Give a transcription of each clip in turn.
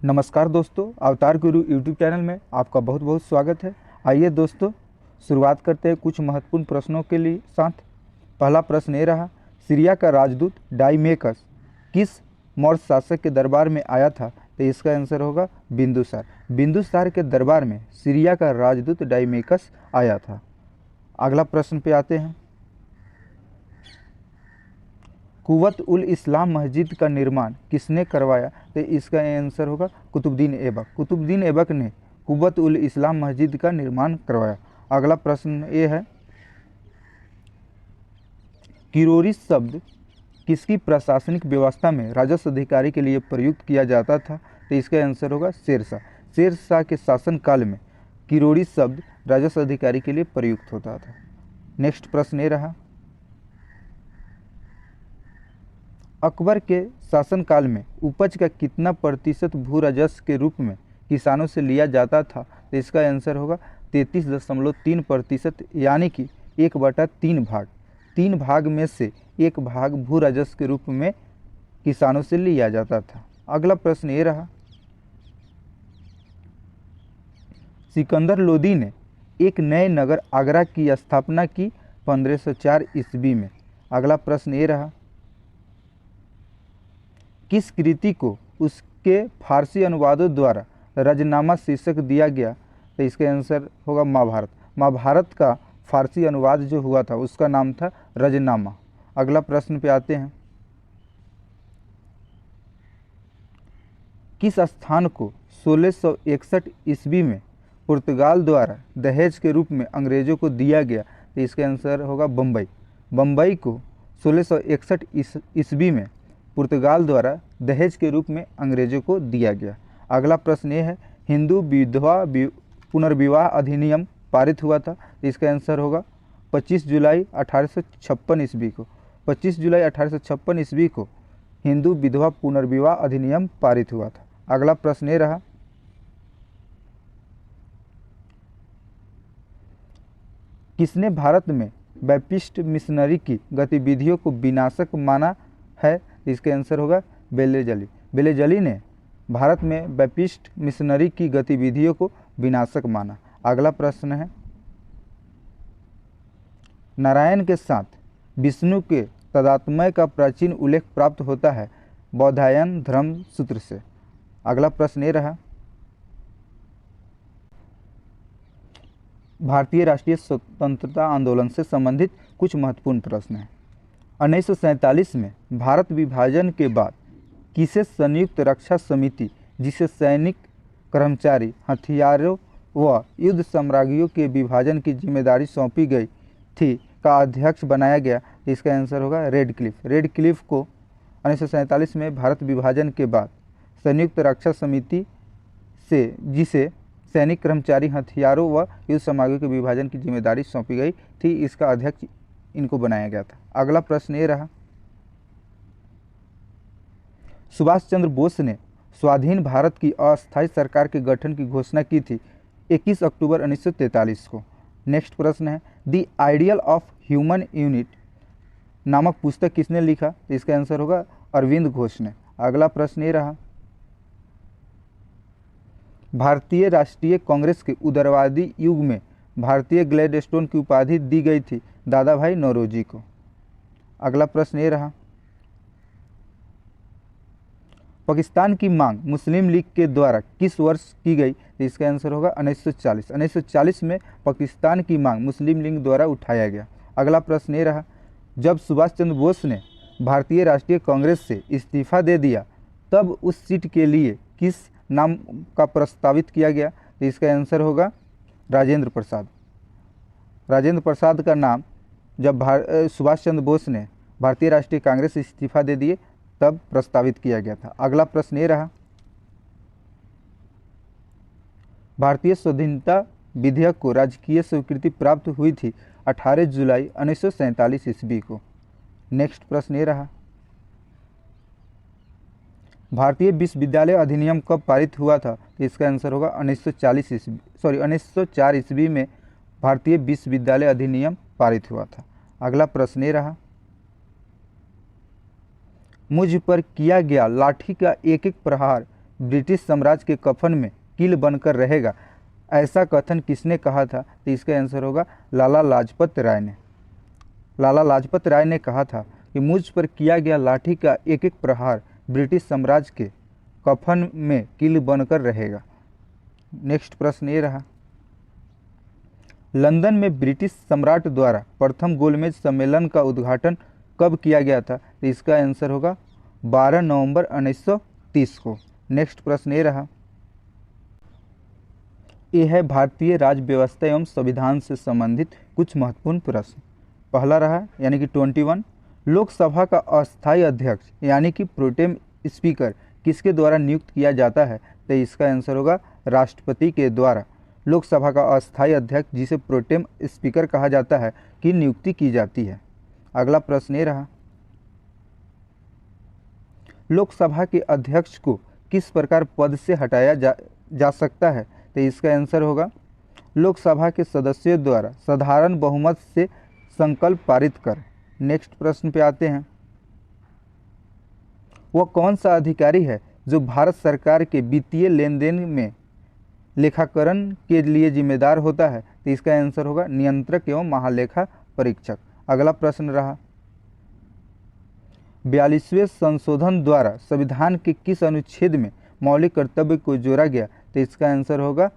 नमस्कार दोस्तों, अवतार गुरु यूट्यूब चैनल में आपका बहुत बहुत स्वागत है। आइए दोस्तों, शुरुआत करते हैं कुछ महत्वपूर्ण प्रश्नों के लिए साथ। पहला प्रश्न ये रहा, सीरिया का राजदूत डाइमेकस किस मौर्य शासक के दरबार में आया था? तो इसका आंसर होगा बिंदुसार। बिंदुसार के दरबार में सीरिया का राजदूत डाइमेकस आया था। अगला प्रश्न पे आते हैं। कुव्वत उल इस्लाम मस्जिद का निर्माण किसने करवाया? तो इसका आंसर होगा कुतुबुद्दीन ऐबक। कुतुबुद्दीन ऐबक ने कुव्वत उल इस्लाम मस्जिद का निर्माण करवाया। अगला प्रश्न ये है, किरोरी शब्द किसकी प्रशासनिक व्यवस्था में राजस्व अधिकारी के लिए प्रयुक्त किया जाता था? तो इसका आंसर होगा शेरशाह। शेरशाह के शासनकाल में किरोड़ी शब्द राजस्व अधिकारी के लिए प्रयुक्त होता था। नेक्स्ट प्रश्न ये रहा, अकबर के शासनकाल में उपज का कितना प्रतिशत भू राजस्व के रूप में किसानों से लिया जाता था? तो इसका आंसर होगा 33.3%, यानी कि 1/3 भाग। 3 भाग में से 1 भाग भू राजस्व के रूप में किसानों से लिया जाता था। अगला प्रश्न ये रहा, सिकंदर लोदी ने एक नए नगर आगरा की स्थापना की 1504 ईस्वी में। अगला प्रश्न ये रहा, किस कृति को उसके फारसी अनुवादों द्वारा रजनामा शीर्षक दिया गया? तो इसका आंसर होगा महाभारत। महाभारत का फारसी अनुवाद जो हुआ था उसका नाम था रजनामा। अगला प्रश्न पे आते हैं, किस स्थान को 1661 ईस्वी में पुर्तगाल द्वारा दहेज के रूप में अंग्रेजों को दिया गया? तो इसका आंसर होगा बम्बई। बम्बई को 1661 ईस्वी में पुर्तगाल द्वारा दहेज के रूप में अंग्रेजों को दिया गया। अगला प्रश्न ये है, हिंदू विधवा पुनर्विवाह अधिनियम पारित हुआ था? तो इसका आंसर होगा 25 जुलाई 1856 ईस्वी को। 25 जुलाई 1856 ईस्वी को हिंदू विधवा पुनर्विवाह अधिनियम पारित हुआ था। अगला प्रश्न ये रहा, किसने भारत में बैप्टिस्ट मिशनरी की गतिविधियों को विनाशक माना है? इसका आंसर होगा बेलेजली। बेलेजली ने भारत में बैप्टिस्ट मिशनरी की गतिविधियों को विनाशक माना। अगला प्रश्न है, नारायण के साथ विष्णु के तदात्म्य का प्राचीन उल्लेख प्राप्त होता है बौधायन धर्म सूत्र से। अगला प्रश्न ये रहा, भारतीय राष्ट्रीय स्वतंत्रता आंदोलन से संबंधित कुछ महत्वपूर्ण प्रश्न हैं। 1947 में भारत विभाजन के बाद किसे संयुक्त रक्षा समिति, जिसे सैनिक कर्मचारी हथियारों व युद्ध सामग्रियों के विभाजन की जिम्मेदारी सौंपी गई थी, का अध्यक्ष बनाया गया? इसका आंसर होगा रेड क्लिफ। रेड क्लिफ को 1947 में भारत विभाजन के बाद संयुक्त रक्षा समिति से, जिसे सैनिक कर्मचारी हथियारों व युद्ध सामग्रियों के विभाजन की जिम्मेदारी सौंपी गई थी, इसका अध्यक्ष इनको बनाया गया था। अगला प्रश्न ये रहा, सुभाष चंद्र बोस ने स्वाधीन भारत की अस्थायी सरकार के गठन की घोषणा की थी 21 अक्टूबर 1943 को। नेक्स्ट प्रश्न है, the ideal of human unit नामक पुस्तक किसने लिखा? तो इसका आंसर होगा अरविंद घोष ने। अगला प्रश्न ये रहा, भारतीय राष्ट्रीय कांग्रेस के उदारवादी युग में भारतीय ग्लैडस्टोन की उपाधि दी गई थी दादा भाई नौरोजी को। अगला प्रश्न ये रहा, पाकिस्तान की मांग मुस्लिम लीग के द्वारा किस वर्ष की गई? तो इसका आंसर होगा 1940। 1940 में पाकिस्तान की मांग मुस्लिम लीग द्वारा उठाया गया। अगला प्रश्न ये रहा, जब सुभाष चंद्र बोस ने भारतीय राष्ट्रीय कांग्रेस से इस्तीफा दे दिया तब उस सीट के लिए किस नाम का प्रस्तावित किया गया? तो इसका आंसर होगा राजेंद्र प्रसाद। राजेंद्र प्रसाद का नाम जब सुभाष चंद्र बोस ने भारतीय राष्ट्रीय कांग्रेस से इस्तीफा दे दिए तब प्रस्तावित किया गया था। अगला प्रश्न ये रहा, भारतीय स्वाधीनता विधेयक को राजकीय स्वीकृति प्राप्त हुई थी 18 जुलाई 1947 ईस्वी को। नेक्स्ट प्रश्न ये रहा, भारतीय विश्वविद्यालय अधिनियम कब पारित हुआ था? तो इसका आंसर होगा 1904 ईस्वी में भारतीय विश्वविद्यालय अधिनियम पारित हुआ था। अगला प्रश्न ये रहा, मुझ पर किया गया लाठी का एक एक प्रहार ब्रिटिश साम्राज्य के कफन में कील बनकर रहेगा, ऐसा कथन किसने कहा था? तो इसका आंसर होगा लाला लाजपत राय ने। लाला लाजपत राय ने कहा था कि मुझ पर किया गया लाठी का एक एक प्रहार ब्रिटिश साम्राज्य के कफन में कील बनकर रहेगा। नेक्स्ट प्रश्न ये रहा, लंदन में ब्रिटिश सम्राट द्वारा प्रथम गोलमेज सम्मेलन का उद्घाटन कब किया गया था? तो इसका आंसर होगा 12 नवंबर 1930 को। नेक्स्ट प्रश्न ये रहा, यह है भारतीय राज्य व्यवस्था एवं संविधान से संबंधित कुछ महत्वपूर्ण प्रश्न। पहला रहा यानी कि 21, लोकसभा का अस्थायी अध्यक्ष यानी कि प्रोटेम स्पीकर किसके द्वारा नियुक्त किया जाता है? तो इसका आंसर होगा राष्ट्रपति के द्वारा लोकसभा का अस्थायी अध्यक्ष, जिसे प्रोटेम स्पीकर कहा जाता है, की नियुक्ति की जाती है। अगला प्रश्न ये रहा, लोकसभा के अध्यक्ष को किस प्रकार पद से हटाया जा सकता है? तो इसका आंसर होगा लोकसभा के सदस्यों द्वारा साधारण बहुमत से संकल्प पारित कर। नेक्स्ट प्रश्न पे आते हैं, वह कौन सा अधिकारी है जो भारत सरकार के वित्तीय लेन देन में लेखाकरण के लिए जिम्मेदार होता है? तो इसका आंसर होगा नियंत्रक एवं महालेखा परीक्षक। अगला प्रश्न रहा, 42वें संशोधन द्वारा संविधान के किस अनुच्छेद में मौलिक कर्तव्य को जोड़ा गया? तो इसका आंसर होगा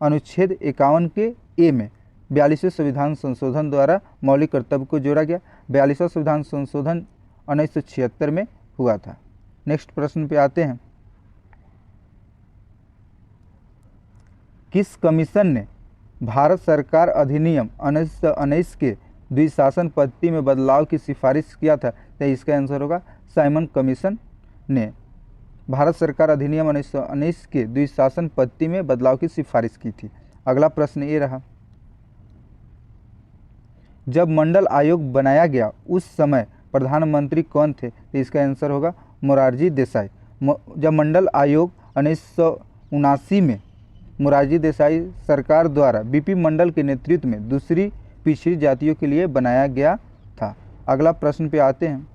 अनुच्छेद 51 के ए में 42वें संविधान संशोधन द्वारा मौलिक कर्तव्य को जोड़ा गया। 42वां संविधान संशोधन 1976 में हुआ था। नेक्स्ट प्रश्न पे आते हैं, किस कमीशन ने भारत सरकार अधिनियम 1919 के द्विशासन पद्धति में बदलाव की सिफारिश किया था? तो इसका आंसर होगा साइमन कमीशन ने भारत सरकार अधिनियम 1919 के द्विशासन पद्धति में बदलाव की सिफारिश की थी। अगला प्रश्न ये रहा, जब मंडल आयोग बनाया गया उस समय प्रधानमंत्री कौन थे? तो इसका आंसर होगा मोरारजी देसाई। जब मंडल आयोग 1979 में मोरारजी देसाई सरकार द्वारा बीपी मंडल के नेतृत्व में दूसरी पिछड़ी जातियों के लिए बनाया गया था। अगला प्रश्न पे आते हैं,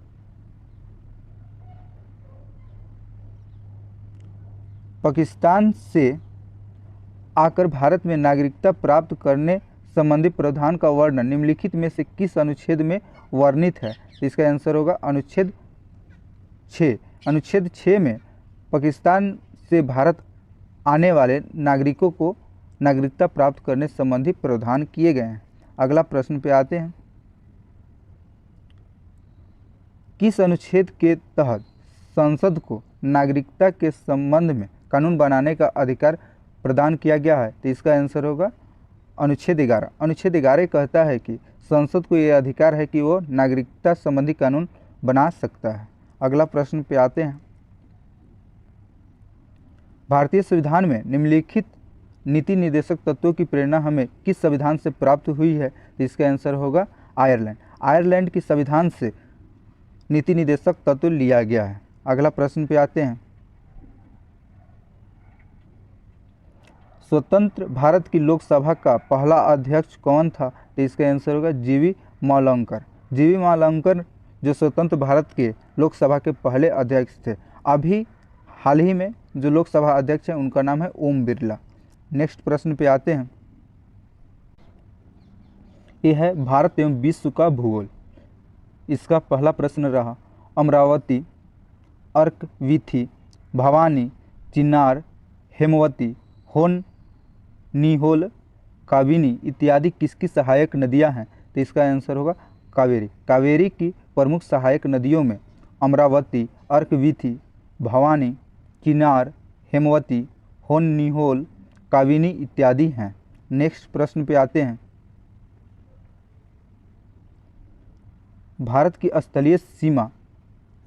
पाकिस्तान से आकर भारत में नागरिकता प्राप्त करने संबंधी प्रावधान का वर्णन निम्नलिखित में से किस अनुच्छेद में वर्णित है? इसका आंसर होगा अनुच्छेद 6। अनुच्छेद 6 में पाकिस्तान से भारत आने वाले नागरिकों को नागरिकता प्राप्त करने संबंधी प्रावधान किए गए हैं। अगला प्रश्न पे आते हैं, किस अनुच्छेद के तहत संसद को नागरिकता के संबंध में कानून बनाने का अधिकार प्रदान किया गया है? तो इसका आंसर होगा अनुच्छेद 11। अनुच्छेद 11 कहता है कि संसद को यह अधिकार है कि वो नागरिकता संबंधी कानून बना सकता है। अगला प्रश्न पे आते हैं, भारतीय संविधान में निम्नलिखित नीति निर्देशक तत्वों की प्रेरणा हमें किस संविधान से प्राप्त हुई है? तो इसका आंसर होगा आयरलैंड। आयरलैंड की संविधान से नीति निर्देशक तत्व लिया गया है। अगला प्रश्न पे आते हैं, स्वतंत्र भारत की लोकसभा का पहला अध्यक्ष कौन था? तो इसका आंसर होगा जीवी मावलंकर। जीवी मावलंकर जो स्वतंत्र भारत के लोकसभा के पहले अध्यक्ष थे। अभी हाल ही में जो लोकसभा अध्यक्ष हैं उनका नाम है ओम बिरला। नेक्स्ट प्रश्न पे आते हैं, यह है भारत एवं विश्व का भूगोल। इसका पहला प्रश्न रहा, अमरावती, अर्क वीथी, भवानी, चिन्नार, हेमवती, होन, निहोल, काबिनी इत्यादि किसकी सहायक नदियां हैं? तो इसका आंसर होगा कावेरी। कावेरी की प्रमुख सहायक नदियों में अमरावती, अर्कवीथी, भवानी, चिनार, हेमवती, होन, निहोल, काबिनी इत्यादि हैं। नेक्स्ट प्रश्न पे आते हैं, भारत की स्थलीय सीमा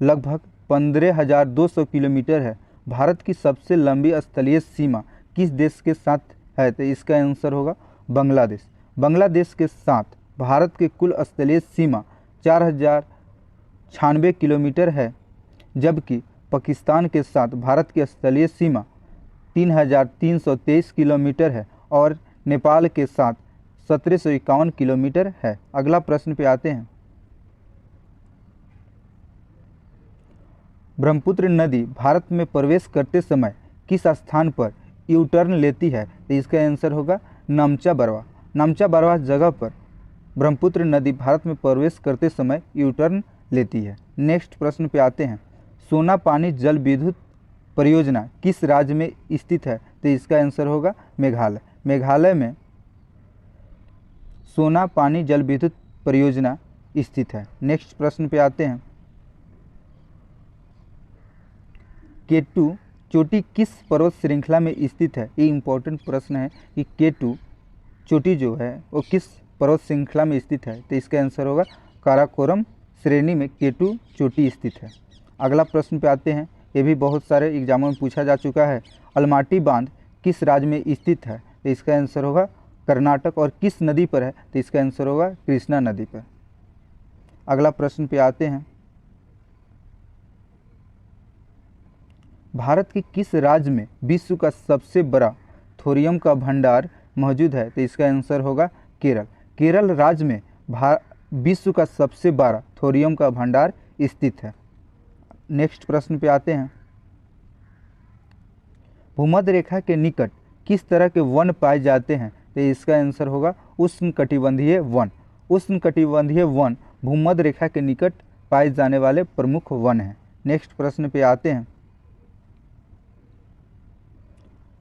लगभग 15,200 किलोमीटर है। भारत की सबसे लंबी स्थलीय सीमा किस देश के साथ है? तो इसका आंसर होगा बांग्लादेश। बांग्लादेश के साथ भारत की कुल स्थलीय सीमा 4,096 किलोमीटर है, जबकि पाकिस्तान के साथ भारत की स्थलीय सीमा 3,323 किलोमीटर है और नेपाल के साथ 1,751 किलोमीटर है। अगला प्रश्न पे आते हैं, ब्रह्मपुत्र नदी भारत में प्रवेश करते समय किस स्थान पर यू टर्न लेती है? तो इसका आंसर होगा नमचा बरवा। नमचा बरवा जगह पर ब्रह्मपुत्र नदी भारत में प्रवेश करते समय यू टर्न लेती है। नेक्स्ट प्रश्न पे आते हैं। सोना पानी जल विद्युत परियोजना किस राज्य में स्थित है? तो इसका आंसर होगा मेघालय। मेघालय में सोना पानी जल विद्युत परियोजना स्थित है। नेक्स्ट प्रश्न पे आते हैं। केटू चोटी किस पर्वत श्रृंखला में स्थित है? ये इंपॉर्टेंट प्रश्न है कि केटू चोटी जो है वो किस पर्वत श्रृंखला में स्थित है? तो इसका आंसर होगा काराकोरम श्रेणी में केटू चोटी स्थित है। अगला प्रश्न पे आते हैं। ये भी बहुत सारे एग्जामों में पूछा जा चुका है। अलमाटी बांध किस राज्य में स्थित है? तो इसका आंसर होगा कर्नाटक। और किस नदी पर है? तो इसका आंसर होगा कृष्णा नदी पर। अगला प्रश्न पे आते हैं। भारत के किस राज्य में विश्व का सबसे बड़ा थोरियम का भंडार मौजूद है? तो इसका आंसर होगा केरल। केरल राज्य में विश्व का सबसे बड़ा थोरियम का भंडार स्थित है। नेक्स्ट प्रश्न पे आते हैं। भूमध्य रेखा के निकट किस तरह के वन पाए जाते हैं? तो इसका आंसर होगा उष्णकटिबंधीय वन। उष्णकटिबंधीय वन भूमध्य रेखा के निकट पाए जाने वाले प्रमुख वन हैं। नेक्स्ट प्रश्न पे आते हैं।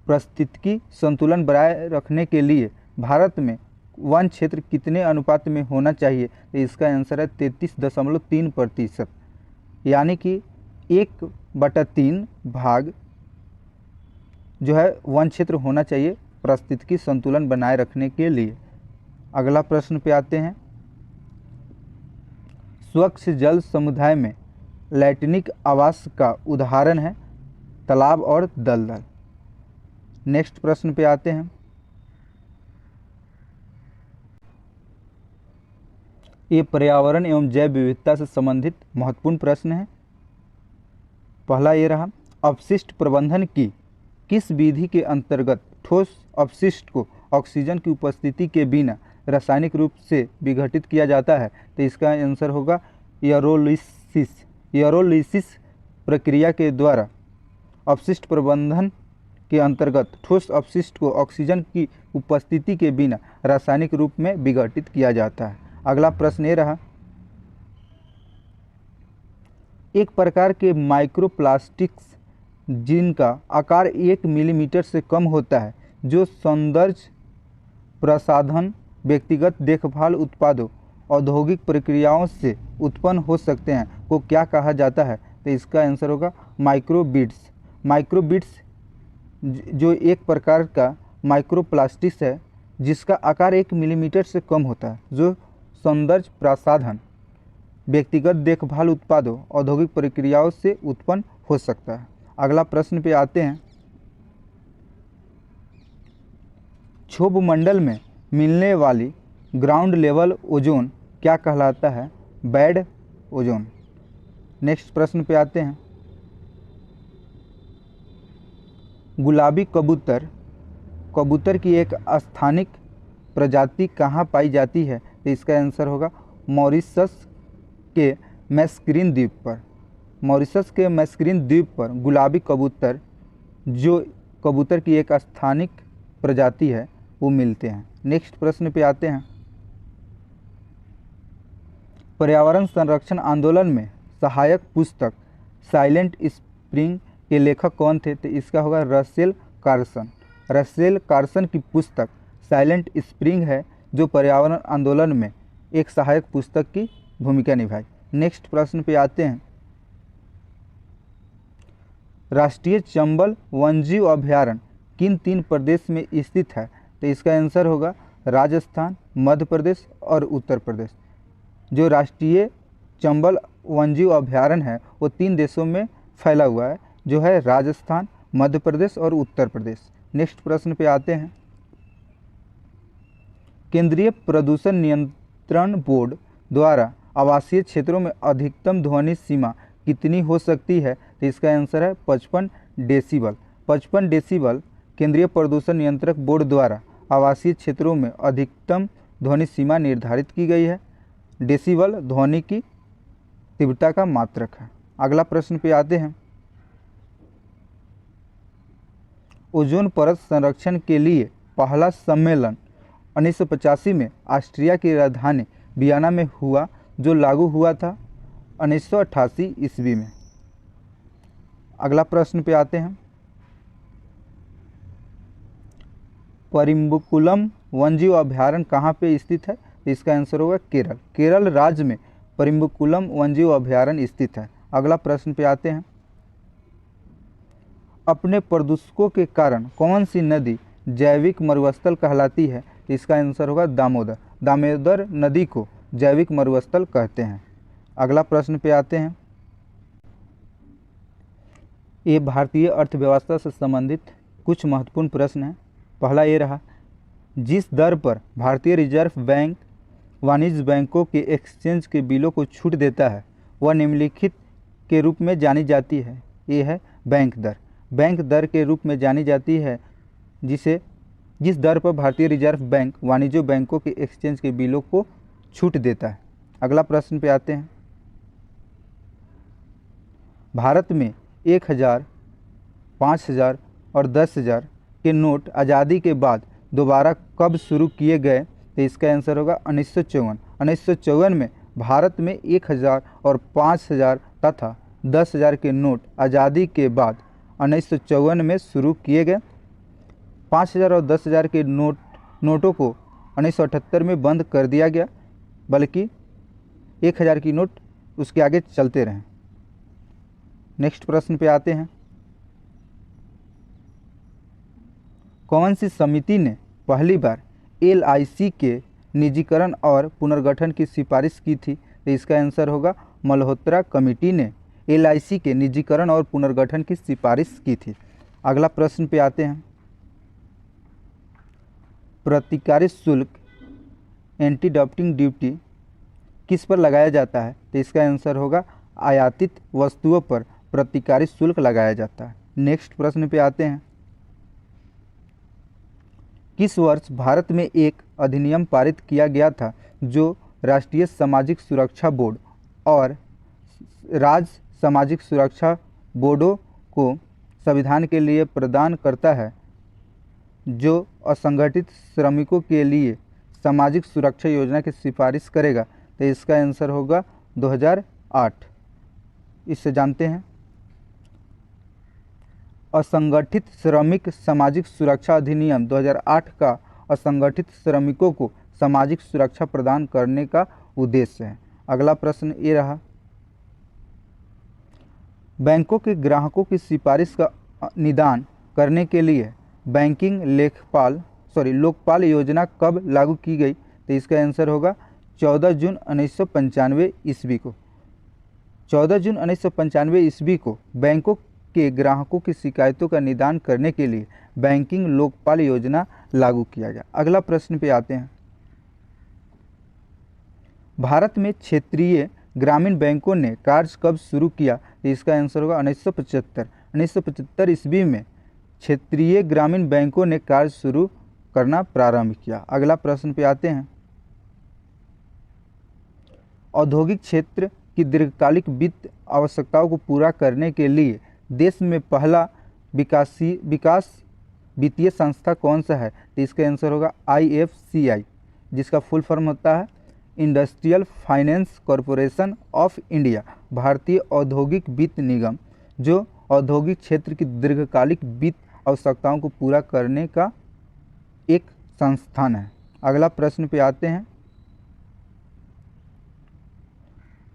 पारिस्थितिकी संतुलन बनाए रखने के लिए भारत में वन क्षेत्र कितने अनुपात में होना चाहिए? तो इसका आंसर है 33.3%, यानी कि 1/3 भाग जो है वन क्षेत्र होना चाहिए पारिस्थितिकी संतुलन बनाए रखने के लिए। अगला प्रश्न पे आते हैं। स्वच्छ जल समुदाय में लैट्रिनिक आवास का उदाहरण है तालाब और दलदल। नेक्स्ट प्रश्न पे आते हैं। ये पर्यावरण एवं जैव विविधता से संबंधित महत्वपूर्ण प्रश्न है। पहला ये रहा, अपशिष्ट प्रबंधन की किस विधि के अंतर्गत ठोस अपशिष्ट को ऑक्सीजन की उपस्थिति के बिना रासायनिक रूप से विघटित किया जाता है? तो इसका आंसर होगा एरोलिसिस। एरोलिसिस प्रक्रिया के द्वारा अपशिष्ट प्रबंधन के अंतर्गत ठोस अपशिष्ट को ऑक्सीजन की उपस्थिति के बिना रासायनिक रूप में विघटित किया जाता है। अगला प्रश्न ये रहा, एक प्रकार के माइक्रोप्लास्टिक्स जिनका आकार 1 मिलीमीटर से कम होता है, जो सौंदर्य प्रसाधन, व्यक्तिगत देखभाल उत्पादों, औद्योगिक प्रक्रियाओं से उत्पन्न हो सकते हैं, को क्या कहा जाता है? तो इसका आंसर होगा माइक्रोबिड्स। माइक्रोबिड्स जो एक प्रकार का माइक्रोप्लास्टिक्स है जिसका आकार 1 मिलीमीटर से कम होता है, जो सौंदर्य प्रसाधन, व्यक्तिगत देखभाल उत्पादों, औद्योगिक प्रक्रियाओं से उत्पन्न हो सकता है। अगला प्रश्न पे आते हैं। क्षोभ मंडल में मिलने वाली ग्राउंड लेवल ओजोन क्या कहलाता है? Bad ozone. नेक्स्ट प्रश्न पे आते हैं। गुलाबी कबूतर कबूतर की एक स्थानिक प्रजाति कहाँ पाई जाती है? तो इसका आंसर होगा मॉरिशस के मैस्क्रीन द्वीप पर। मॉरिशस के मैस्क्रीन द्वीप पर गुलाबी कबूतर, जो कबूतर की एक स्थानिक प्रजाति है, वो मिलते हैं। नेक्स्ट प्रश्न पे आते हैं। पर्यावरण संरक्षण आंदोलन में सहायक पुस्तक साइलेंट स्प्रिंग के लेखक कौन थे? तो इसका होगा रसेल कार्सन। रसेल कार्सन की पुस्तक साइलेंट स्प्रिंग है, जो पर्यावरण आंदोलन में एक सहायक पुस्तक की भूमिका निभाई। नेक्स्ट प्रश्न पे आते हैं। राष्ट्रीय चंबल वन्यजीव अभयारण्य किन 3 प्रदेश में स्थित है? तो इसका आंसर होगा राजस्थान, मध्य प्रदेश और उत्तर प्रदेश। जो राष्ट्रीय चंबल वन्यजीव अभयारण्य है वो 3 देशों में फैला हुआ है, जो है राजस्थान, मध्य प्रदेश और उत्तर प्रदेश। नेक्स्ट प्रश्न पे आते हैं। केंद्रीय प्रदूषण नियंत्रण बोर्ड द्वारा आवासीय क्षेत्रों में अधिकतम ध्वनि सीमा कितनी हो सकती है? तो इसका आंसर है 55 डेसिबल। 55 डेसिबल केंद्रीय प्रदूषण नियंत्रक बोर्ड द्वारा आवासीय क्षेत्रों में अधिकतम ध्वनि सीमा निर्धारित की गई है। डेसिबल ध्वनि की तीव्रता का मात्रक है। अगला प्रश्न पे आते हैं। ओजोन परत संरक्षण के लिए पहला सम्मेलन 1985 में ऑस्ट्रिया की राजधानी वियना में हुआ, जो लागू हुआ था 1988 ईस्वी में। अगला प्रश्न पे आते हैं। परिम्बिकुलम वन्यजीव अभयारण्य कहाँ पे स्थित है? तो इसका आंसर होगा केरल। केरल राज्य में परिम्बिकुलम वन्यजीव अभयारण्य स्थित है। अगला प्रश्न पे आते हैं। अपने प्रदूषकों के कारण कौन सी नदी जैविक मरुस्थल कहलाती है? तो इसका आंसर होगा दामोदर। दामोदर नदी को जैविक मरुस्थल कहते हैं। अगला प्रश्न पे आते हैं। ये भारतीय अर्थव्यवस्था से संबंधित कुछ महत्वपूर्ण प्रश्न हैं। पहला ये रहा, जिस दर पर भारतीय रिजर्व बैंक वाणिज्य बैंकों के एक्सचेंज के बिलों को छूट देता है वह निम्नलिखित के रूप में जानी जाती है। ये है बैंक दर। बैंक दर के रूप में जानी जाती है जिस दर पर भारतीय रिजर्व बैंक वाणिज्य बैंकों के एक्सचेंज के बिलों को छूट देता है। अगला प्रश्न पे आते हैं। भारत में 1000, 5000 और 10,000 के नोट आज़ादी के बाद दोबारा कब शुरू किए गए? तो इसका आंसर होगा 1954। 1954 में भारत में 1000 और 5000 तथा 10,000 के नोट आज़ादी के बाद 1954 में शुरू किए गए। 5000 और 10,000 के नोटों को 1978 में बंद कर दिया गया, बल्कि 1000 की नोट उसके आगे चलते रहे। नेक्स्ट प्रश्न पे आते हैं। कौन सी समिति ने पहली बार LIC के निजीकरण और पुनर्गठन की सिफारिश की थी? तो इसका आंसर होगा मल्होत्रा कमेटी ने LIC के निजीकरण और पुनर्गठन की सिफारिश की थी। अगला प्रश्न पे आते हैं। प्रतिकारी शुल्क एंटी डंपिंग ड्यूटी किस पर लगाया जाता है? तो इसका आंसर होगा आयातित वस्तुओं पर प्रतिकारी शुल्क लगाया जाता है। नेक्स्ट प्रश्न पे आते हैं। किस वर्ष भारत में एक अधिनियम पारित किया गया था जो राष्ट्रीय सामाजिक सुरक्षा बोर्ड और राज्य सामाजिक सुरक्षा बोर्डों को संविधान के लिए प्रदान करता है, जो असंगठित श्रमिकों के लिए सामाजिक सुरक्षा योजना की सिफारिश करेगा? तो इसका आंसर होगा 2008। इससे जानते हैं। असंगठित श्रमिक सामाजिक सुरक्षा अधिनियम 2008 का असंगठित श्रमिकों को सामाजिक सुरक्षा प्रदान करने का उद्देश्य है। अगला प्रश्न ये रहा, बैंकों के ग्राहकों की सिफारिश का निदान करने के लिए बैंकिंग लोकपाल योजना कब लागू की गई? तो इसका आंसर होगा 14 जून 1995 ईस्वी को। 14 जून 1995 ईस्वी को बैंकों के ग्राहकों की शिकायतों का निदान करने के लिए बैंकिंग लोकपाल योजना लागू किया गया। अगला प्रश्न पे आते हैं। भारत में क्षेत्रीय ग्रामीण बैंकों ने कार्य कब शुरू किया? तो इसका आंसर होगा 1975। 1975 ईस्वी में क्षेत्रीय ग्रामीण बैंकों ने कार्य शुरू करना प्रारंभ किया। अगला प्रश्न पे आते हैं। औद्योगिक क्षेत्र की दीर्घकालिक वित्त आवश्यकताओं को पूरा करने के लिए देश में पहला विकास वित्तीय संस्था कौन सा है? तो इसका आंसर होगा IFCI, जिसका फुल फॉर्म होता है industrial finance corporation of India, भारतीय औद्योगिक वित्त निगम, जो औद्योगिक क्षेत्र की दीर्घकालिक वित्त आवश्यकताओं को पूरा करने का एक संस्थान है। अगला प्रश्न पे आते हैं।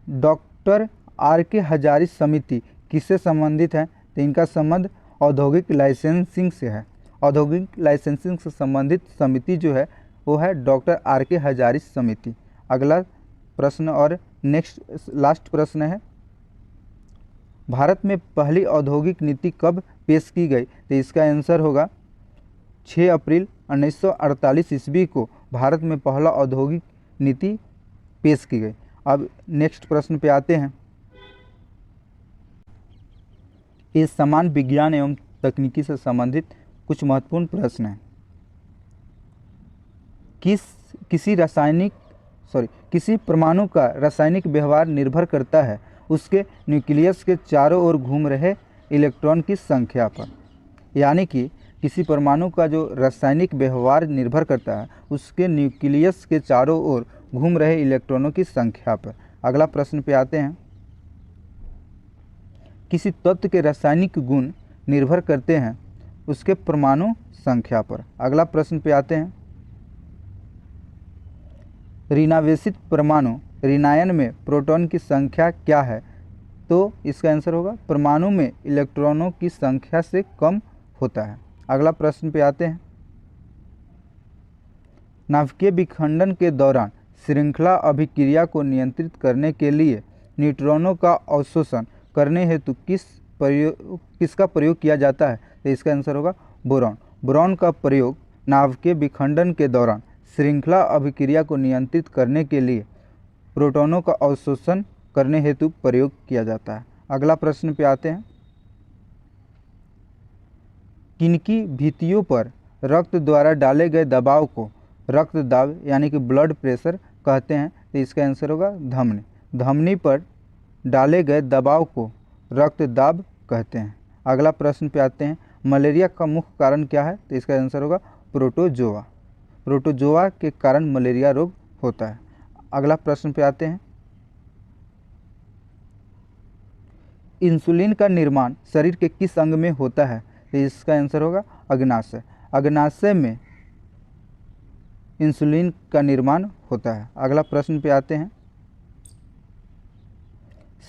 डॉक्टर RK हजारी समिति किससे संबंधित है? तो इनका संबंध औद्योगिक लाइसेंसिंग से है। औद्योगिक लाइसेंसिंग से संबंधित समिति जो है वो है डॉक्टर RK हजारी समिति। अगला प्रश्न और लास्ट प्रश्न है, भारत में पहली औद्योगिक नीति कब पेश की गई? तो इसका आंसर होगा 6 अप्रैल 1948 ईस्वी को भारत में पहला औद्योगिक नीति पेश की गई। अब नेक्स्ट प्रश्न पे आते हैं। ये समान विज्ञान एवं तकनीकी से संबंधित कुछ महत्वपूर्ण प्रश्न हैं। किसी परमाणु का रासायनिक व्यवहार निर्भर करता है उसके न्यूक्लियस के चारों ओर घूम रहे इलेक्ट्रॉन की संख्या पर। यानी कि किसी परमाणु का जो रासायनिक व्यवहार निर्भर करता है उसके न्यूक्लियस के चारों ओर घूम रहे इलेक्ट्रॉनों की संख्या पर। अगला प्रश्न पे आते हैं। किसी तत्व के रासायनिक गुण निर्भर करते हैं उसके परमाणु संख्या पर। अगला प्रश्न पे आते हैं। ऋणावेशित परमाणु ऋणायन में प्रोटॉन की संख्या क्या है? तो इसका आंसर होगा परमाणु में इलेक्ट्रॉनों की संख्या से कम होता है। अगला प्रश्न पे आते हैं। नाभिकीय विखंडन के दौरान श्रृंखला अभिक्रिया को नियंत्रित करने के लिए न्यूट्रॉनों का अवशोषण करने हेतु किसका प्रयोग किया जाता है? तो इसका आंसर होगा बोरॉन। बोरॉन का प्रयोग नाभिकीय विखंडन के दौरान श्रृंखला अभिक्रिया को नियंत्रित करने के लिए प्रोटॉनों का अवशोषण करने हेतु प्रयोग किया जाता है। अगला प्रश्न पे आते हैं। किनकी भित्तियों पर रक्त द्वारा डाले गए दबाव को रक्त दाब यानी कि ब्लड प्रेशर कहते हैं? तो इसका आंसर होगा धमनी। धमनी पर डाले गए दबाव को रक्त दाब कहते हैं। अगला प्रश्न पे आते हैं। मलेरिया का मुख्य कारण क्या है? तो इसका आंसर होगा प्रोटोजोआ। प्रोटोजोआ के कारण मलेरिया रोग होता है। अगला प्रश्न पे आते हैं। इंसुलिन का निर्माण शरीर के किस अंग में होता है? तो इसका आंसर होगा अग्नाशय। अग्नाशय में इंसुलिन का निर्माण होता है। अगला प्रश्न पे आते हैं।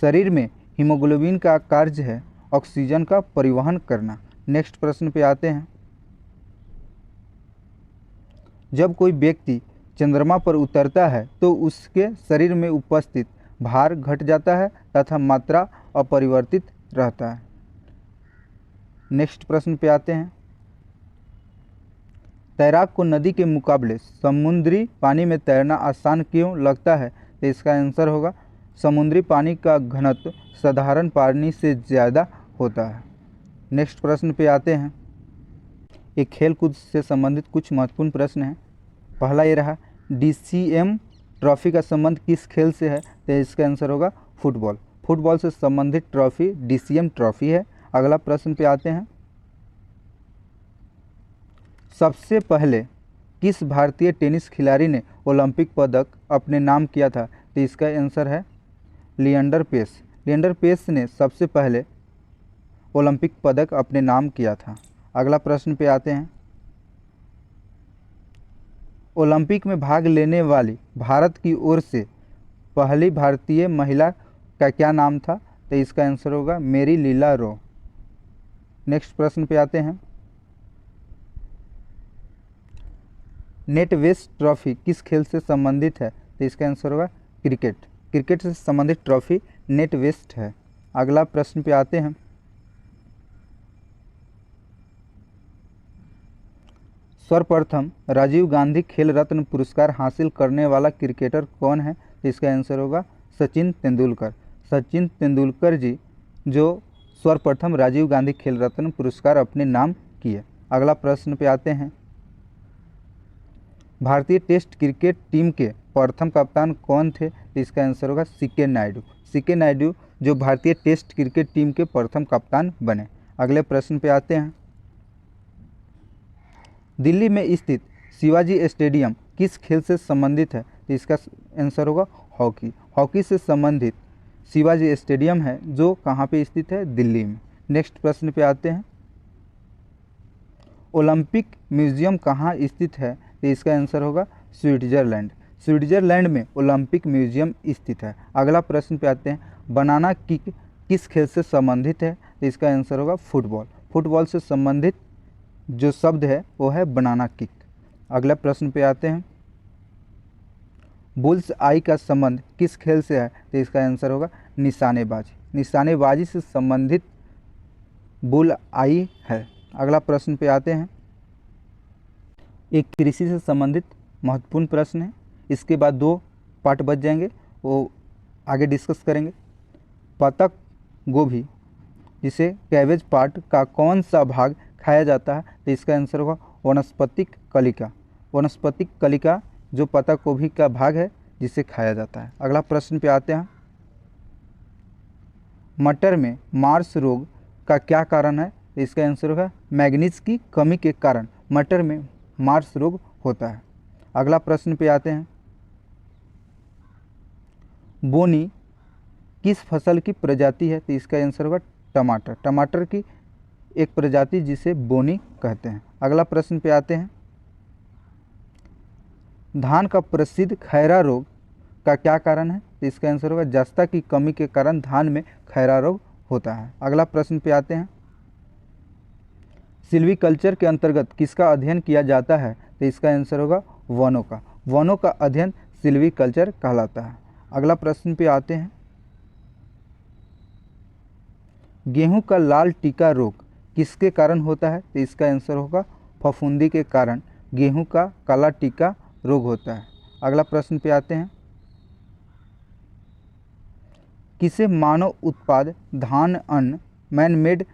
शरीर में हीमोग्लोबिन का कार्य है ऑक्सीजन का परिवहन करना। नेक्स्ट प्रश्न पे आते हैं। जब कोई व्यक्ति चंद्रमा पर उतरता है तो उसके शरीर में उपस्थित भार घट जाता है तथा मात्रा अपरिवर्तित रहता है। नेक्स्ट प्रश्न पे आते हैं। तैराक को नदी के मुकाबले समुद्री पानी में तैरना आसान क्यों लगता है? तो इसका आंसर होगा समुद्री पानी का घनत्व साधारण पानी से ज़्यादा होता है। नेक्स्ट प्रश्न पे आते हैं। एक खेल कूद से संबंधित कुछ महत्वपूर्ण प्रश्न हैं। पहला ये रहा, DCM ट्रॉफी का संबंध किस खेल से है? तो इसका आंसर होगा फुटबॉल। फुटबॉल से संबंधित ट्रॉफी DCM ट्रॉफी है। अगला प्रश्न पे आते हैं। सबसे पहले किस भारतीय टेनिस खिलाड़ी ने ओलंपिक पदक अपने नाम किया था? तो इसका आंसर है लिएंडर पेस। लिएंडर पेस ने सबसे पहले ओलंपिक पदक अपने नाम किया था। अगला प्रश्न पे आते हैं। ओलंपिक में भाग लेने वाली भारत की ओर से पहली भारतीय महिला का क्या नाम था? तो इसका आंसर होगा मेरी लीला रो। नेक्स्ट प्रश्न पे आते हैं। नेट वेस्ट ट्रॉफी किस खेल से संबंधित है? तो इसका आंसर होगा क्रिकेट। क्रिकेट से संबंधित ट्रॉफी नेट वेस्ट है। अगला प्रश्न पे आते हैं। सर्वप्रथम राजीव गांधी खेल रत्न पुरस्कार हासिल करने वाला क्रिकेटर कौन है? तो इसका आंसर होगा सचिन तेंदुलकर। सचिन तेंदुलकर जी जो सर्वप्रथम राजीव गांधी खेल रत्न पुरस्कार अपने नाम किए। अगला प्रश्न पे आते हैं। भारतीय टेस्ट क्रिकेट टीम के प्रथम कप्तान कौन थे? तो इसका आंसर होगा CK नायडू। CK नायडू जो भारतीय टेस्ट क्रिकेट टीम के प्रथम कप्तान बने। अगले प्रश्न पे आते हैं। दिल्ली में स्थित शिवाजी स्टेडियम किस खेल से संबंधित है? तो इसका आंसर होगा हॉकी। हॉकी से संबंधित शिवाजी स्टेडियम है जो कहाँ पे स्थित है? दिल्ली में। नेक्स्ट प्रश्न पे आते हैं। ओलंपिक म्यूजियम कहाँ स्थित है? तो इसका आंसर होगा स्विट्जरलैंड। स्विट्जरलैंड में ओलंपिक म्यूजियम स्थित है। अगला प्रश्न पे आते हैं। बनाना किक किस खेल से संबंधित है? तो इसका आंसर होगा फुटबॉल। फुटबॉल से संबंधित जो शब्द है वो है बनाना किक। अगला प्रश्न पे आते हैं। बुल्स आई का संबंध किस खेल से है? तो इसका आंसर होगा निशानेबाजी। निशानेबाजी से संबंधित बुल आई है। अगला प्रश्न पे आते हैं। एक कृषि से संबंधित महत्वपूर्ण प्रश्न है। इसके बाद 2 पार्ट बच जाएंगे, वो आगे डिस्कस करेंगे। पत्ता गोभी जिसे कैबेज पार्ट का कौन सा भाग खाया जाता है? तो इसका आंसर होगा वनस्पतिक कलिका। वनस्पतिक कलिका जो पत्ता गोभी का भाग है जिसे खाया जाता है। अगला प्रश्न पे आते हैं। मटर में मार्स रोग का क्या कारण है? तो इसका आंसर होगा मैग्नीज की कमी के कारण मटर में मार्स रोग होता है। अगला प्रश्न पे आते हैं। बोनी किस फसल की प्रजाति है? तो इसका आंसर होगा टमाटर। टमाटर की एक प्रजाति जिसे बोनी कहते हैं। अगला प्रश्न पे आते हैं। धान का प्रसिद्ध खैरा रोग का क्या कारण है? तो इसका आंसर होगा जस्ता की कमी के कारण धान में खैरा रोग होता है। अगला प्रश्न पे आते हैं। सिल्वीकल्चर के अंतर्गत किसका अध्ययन किया जाता है? तो इसका आंसर होगा वनों का। वनों का अध्ययन सिल्वीकल्चर कहलाता है। अगला प्रश्न पे आते हैं। गेहूं का लाल टीका रोग किसके कारण होता है? तो इसका आंसर होगा फफूंदी के कारण गेहूं का काला टीका रोग होता है। अगला प्रश्न पे आते हैं। किसे मानव उत्पाद धान अन्न मैन मेड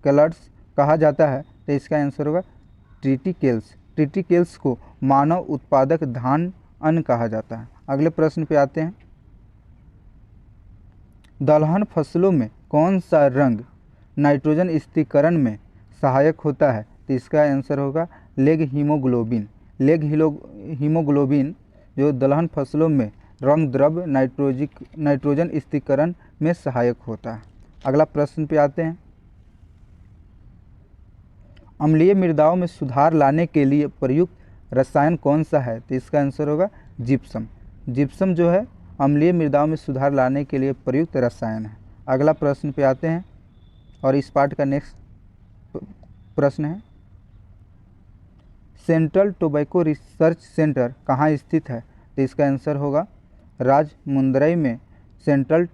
कलर्स कहा जाता है? तो इसका आंसर होगा ट्रिटिकेल्स। ट्रिटिकेल्स को मानव उत्पादक धान अन्न कहा जाता है। अगले प्रश्न पे आते हैं। दलहन फसलों में कौन सा रंग नाइट्रोजन स्थिरीकरण में सहायक होता है? तो इसका आंसर होगा लेग हीमोग्लोबिन। लेग हीमोग्लोबिन जो दलहन फसलों में रंग द्रव्य नाइट्रोजन स्थिरीकरण में सहायक होता है। अगला प्रश्न पे आते हैं। अम्लीय मृदाओं में सुधार लाने के लिए प्रयुक्त रसायन कौन सा है? तो इसका आंसर होगा जिप्सम। जिप्सम जो है अम्लीय मृदाओं में सुधार लाने के लिए प्रयुक्त रसायन है। अगला प्रश्न पे आते हैं और इस पार्ट का नेक्स्ट प्रश्न है। सेंट्रल टोबैको रिसर्च सेंटर कहाँ स्थित है? तो इसका आंसर होगा राजमुंदरई में सेंट्रल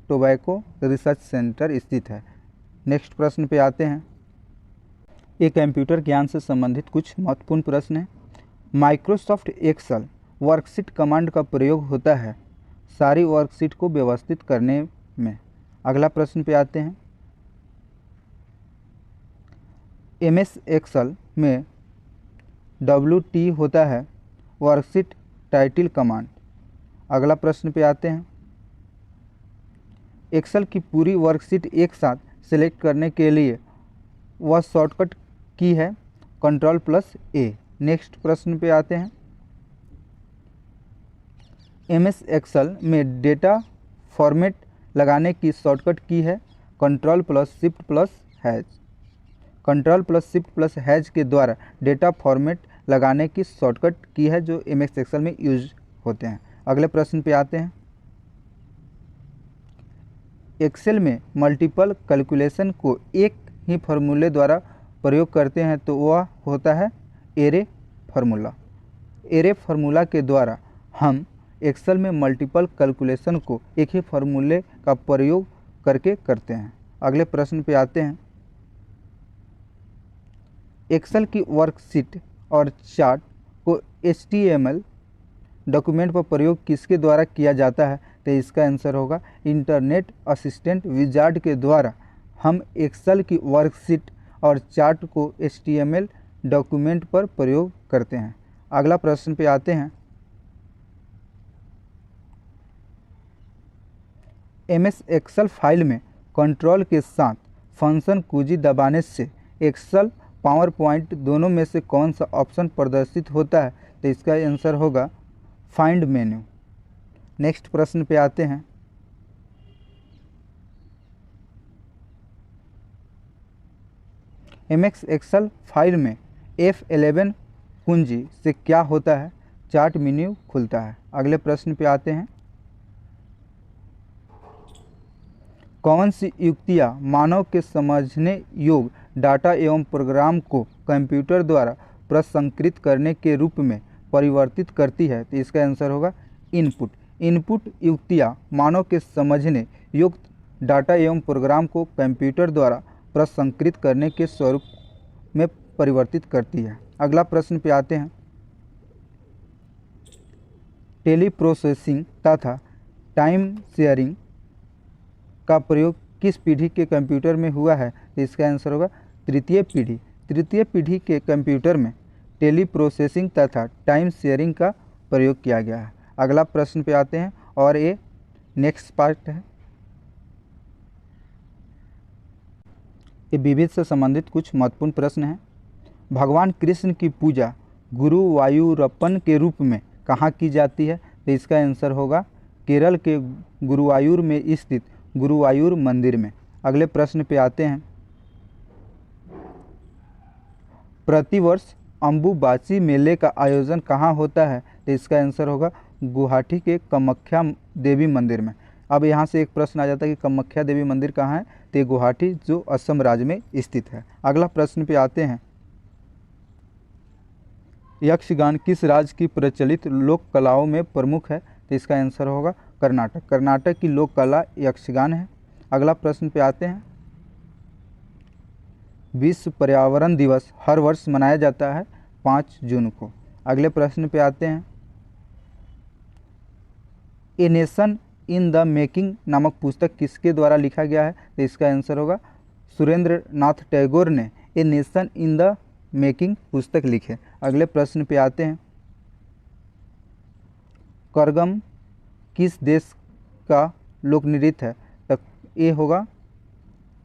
टोबैको रिसर्च सेंटर स्थित है। नेक्स्ट प्रश्न पे आते हैं। ये कंप्यूटर ज्ञान से संबंधित कुछ महत्वपूर्ण प्रश्न हैं। माइक्रोसॉफ्ट एक्सेल वर्कशीट कमांड का प्रयोग होता है सारी वर्कशीट को व्यवस्थित करने में। अगला प्रश्न पे आते हैं। एमएस एक्सेल में WT होता है वर्कशीट टाइटल कमांड। अगला प्रश्न पे आते हैं। एक्सेल की पूरी वर्कशीट एक साथ सेलेक्ट करने के लिए वह शॉर्टकट की है Ctrl+A। नेक्स्ट प्रश्न पे आते हैं। MS एक्सेल में डेटा फॉर्मेट लगाने की शॉर्टकट की है Ctrl+Shift+H। Ctrl+Shift+H के द्वारा डेटा फॉर्मेट लगाने की शॉर्टकट की है जो MS एक्सेल में यूज होते हैं। अगले प्रश्न पे आते हैं। एक्सेल में मल्टीपल कैलकुलेशन को एक ही फार्मूले द्वारा प्रयोग करते हैं तो वह होता है एरे फार्मूला। एरे फार्मूला के द्वारा हम एक्सेल में मल्टीपल कैलकुलेशन को एक ही फार्मूले का प्रयोग करके करते हैं। अगले प्रश्न पे आते हैं। एक्सेल की वर्कशीट और चार्ट को HTML डॉक्यूमेंट पर प्रयोग किसके द्वारा किया जाता है? तो इसका आंसर होगा इंटरनेट असिस्टेंट विजार्ड के द्वारा हम एक्सेल की वर्कशीट और चार्ट को HTML डॉक्यूमेंट पर प्रयोग करते हैं। अगला प्रश्न पे आते हैं। MS एक्सेल फाइल में कंट्रोल के साथ फंक्शन कुजी दबाने से एक्सेल पावर पॉइंट दोनों में से कौन सा ऑप्शन प्रदर्शित होता है? तो इसका आंसर होगा फाइंड मेन्यू। नेक्स्ट प्रश्न पे आते हैं। MS एक्सेल फाइल में F11 कुंजी से क्या होता है? चार्ट मेन्यू खुलता है। अगले प्रश्न पे आते हैं। कौन सी युक्तियाँ मानव के समझने योग्य डाटा एवं प्रोग्राम को कंप्यूटर द्वारा प्रसंस्कृत करने के रूप में परिवर्तित करती है? तो इसका आंसर होगा इनपुट। इनपुट युक्तियाँ मानव के समझने योग्य डाटा एवं प्रोग्राम को कंप्यूटर द्वारा प्रसंस्कृत करने के स्वरूप में परिवर्तित करती है। अगला प्रश्न पे आते हैं। टेलीप्रोसेसिंग तथा टाइम शेयरिंग का प्रयोग किस पीढ़ी के कंप्यूटर में हुआ है? तो इसका आंसर होगा तृतीय पीढ़ी। तृतीय पीढ़ी के कंप्यूटर में टेलीप्रोसेसिंग तथा टाइम शेयरिंग का प्रयोग किया गया है। अगला प्रश्न पे आते हैं और ये नेक्स्ट पार्ट है। ये विविध से संबंधित कुछ महत्वपूर्ण प्रश्न हैं। भगवान कृष्ण की पूजा गुरुवायूरप्पन के रूप में कहाँ की जाती है? तो इसका आंसर होगा केरल के गुरुवायूर में स्थित गुरुवायूर मंदिर में। अगले प्रश्न पे आते हैं। प्रतिवर्ष अम्बुबाची मेले का आयोजन कहाँ होता है? तो इसका आंसर होगा गुवाहाटी के कामाख्या देवी मंदिर में। अब यहाँ से एक प्रश्न आ जाता है कि कामाख्या देवी मंदिर कहाँ है? तो ये गुवाहाटी जो असम राज्य में स्थित है। अगला प्रश्न पे आते हैं। यक्षगान किस राज्य की प्रचलित लोक कलाओं में प्रमुख है? तो इसका आंसर होगा कर्नाटक। कर्नाटक की लोक कला यक्षगान है। अगला प्रश्न पे आते हैं। विश्व पर्यावरण दिवस हर वर्ष मनाया जाता है 5 जून को। अगले प्रश्न पे आते हैं। A nation in the making नामक पुस्तक किसके द्वारा लिखा गया है? तो इसका आंसर होगा सुरेंद्र नाथ टैगोर ने a nation in the making पुस्तक लिखे। अगले प्रश्न पे आते हैं। करगम किस देश का लोक नृत्य है? तो ये होगा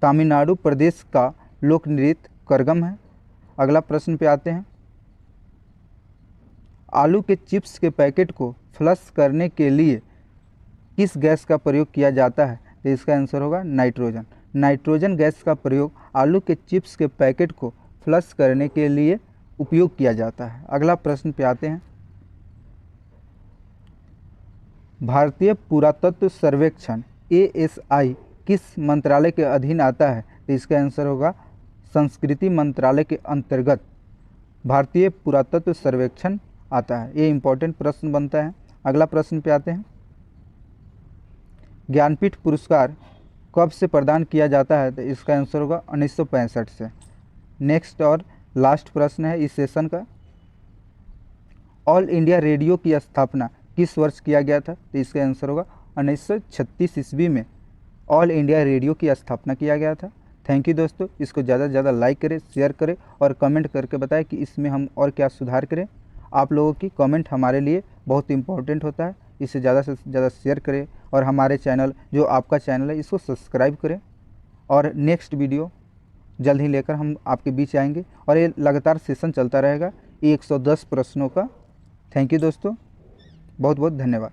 तमिलनाडु प्रदेश का लोक नृत्य करगम है। अगला प्रश्न पे आते हैं। आलू के चिप्स के पैकेट को फ्लश करने के लिए किस गैस का प्रयोग किया जाता है? तो इसका आंसर होगा नाइट्रोजन। नाइट्रोजन गैस का प्रयोग आलू के चिप्स के पैकेट को फ्लश करने के लिए उपयोग किया जाता है। अगला प्रश्न पे आते हैं। भारतीय पुरातत्व सर्वेक्षण ASI किस मंत्रालय के अधीन आता है? तो इसका आंसर होगा संस्कृति मंत्रालय के अंतर्गत भारतीय पुरातत्व सर्वेक्षण आता है। ये इंपॉर्टेंट प्रश्न बनता है। अगला प्रश्न पे आते हैं। ज्ञानपीठ पुरस्कार कब से प्रदान किया जाता है? तो इसका आंसर होगा 1965 से। नेक्स्ट और लास्ट प्रश्न है इस सेशन का। ऑल इंडिया रेडियो की स्थापना किस वर्ष किया गया था? तो इसका आंसर होगा 1936 ईस्वी में ऑल इंडिया रेडियो की स्थापना किया गया था। थैंक यू दोस्तों। इसको ज़्यादा से ज़्यादा लाइक करें, शेयर करें और कमेंट करके बताएं कि इसमें हम और क्या सुधार करें। आप लोगों की कमेंट हमारे लिए बहुत इंपॉर्टेंट होता है। इसे ज़्यादा से ज़्यादा शेयर करें और हमारे चैनल जो आपका चैनल है इसको सब्सक्राइब करें। और नेक्स्ट वीडियो जल्द ही लेकर हम आपके बीच आएंगे और ये लगातार सेशन चलता रहेगा 110 प्रश्नों का। थैंक यू दोस्तों, बहुत बहुत धन्यवाद।